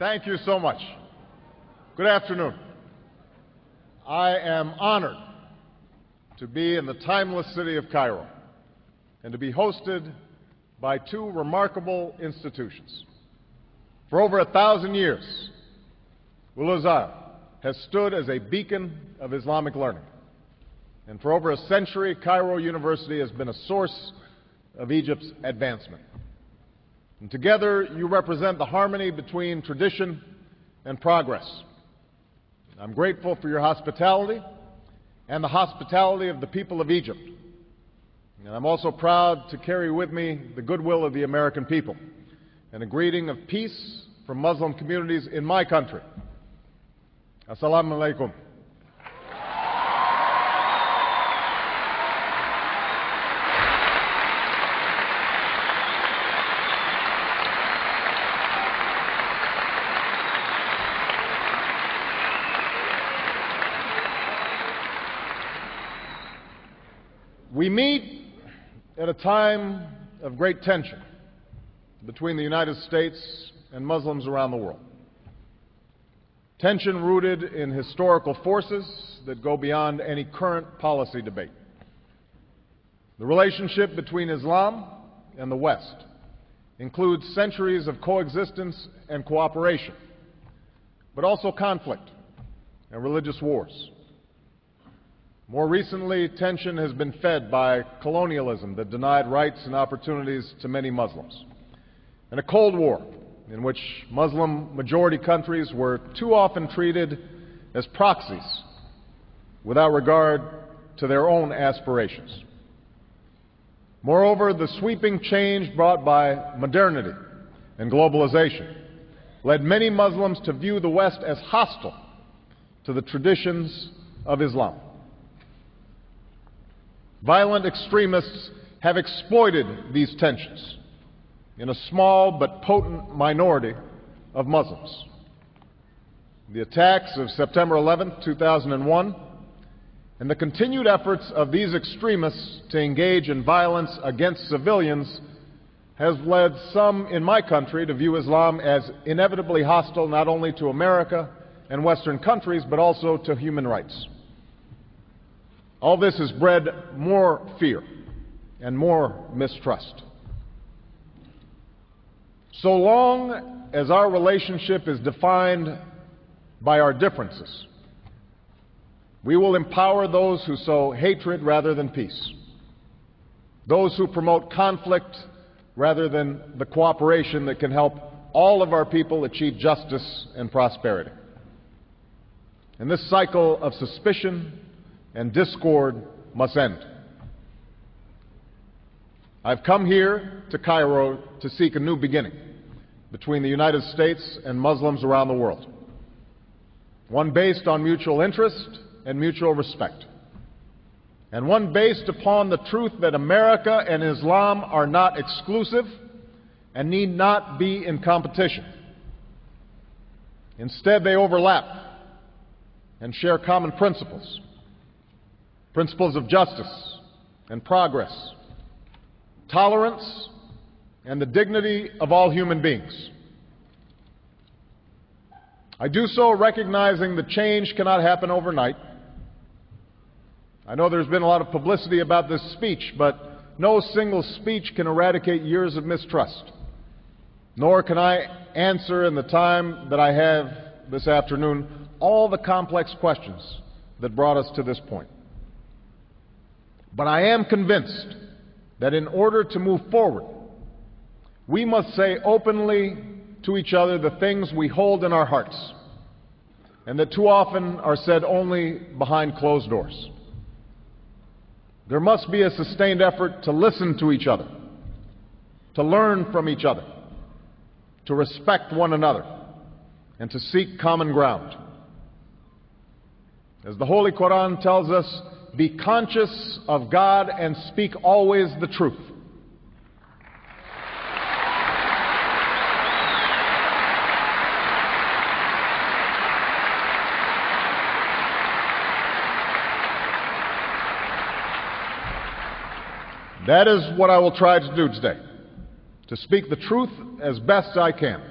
Thank you so much. Good afternoon. I am honored to be in the timeless city of Cairo and to be hosted by two remarkable institutions. For over 1,000 years, Al-Azhar has stood as a beacon of Islamic learning. And for over a century, Cairo University has been a source of Egypt's advancement. And together, you represent the harmony between tradition and progress. I'm grateful for your hospitality and the hospitality of the people of Egypt. And I'm also proud to carry with me the goodwill of the American people and a greeting of peace from Muslim communities in my country. Assalamu alaikum. We meet at a time of great tension between the United States and Muslims around the world. Tension rooted in historical forces that go beyond any current policy debate. The relationship between Islam and the West includes centuries of coexistence and cooperation, but also conflict and religious wars. More recently, tension has been fed by colonialism that denied rights and opportunities to many Muslims, and a Cold War in which Muslim-majority countries were too often treated as proxies without regard to their own aspirations. Moreover, the sweeping change brought by modernity and globalization led many Muslims to view the West as hostile to the traditions of Islam. Violent extremists have exploited these tensions in a small but potent minority of Muslims. The attacks of September 11, 2001, and the continued efforts of these extremists to engage in violence against civilians has led some in my country to view Islam as inevitably hostile not only to America and Western countries, but also to human rights. All this has bred more fear and more mistrust. So long as our relationship is defined by our differences, we will empower those who sow hatred rather than peace, those who promote conflict rather than the cooperation that can help all of our people achieve justice and prosperity. And this cycle of suspicion and discord must end. I've come here to Cairo to seek a new beginning between the United States and Muslims around the world, one based on mutual interest and mutual respect, and one based upon the truth that America and Islam are not exclusive and need not be in competition. Instead, they overlap and share common principles. Principles of justice and progress, tolerance, and the dignity of all human beings. I do so recognizing that change cannot happen overnight. I know there's been a lot of publicity about this speech, but no single speech can eradicate years of mistrust, nor can I answer in the time that I have this afternoon all the complex questions that brought us to this point. But I am convinced that in order to move forward, we must say openly to each other the things we hold in our hearts, and that too often are said only behind closed doors. There must be a sustained effort to listen to each other, to learn from each other, to respect one another, and to seek common ground. As the Holy Quran tells us, be conscious of God and speak always the truth. That is what I will try to do today, to speak the truth as best I can.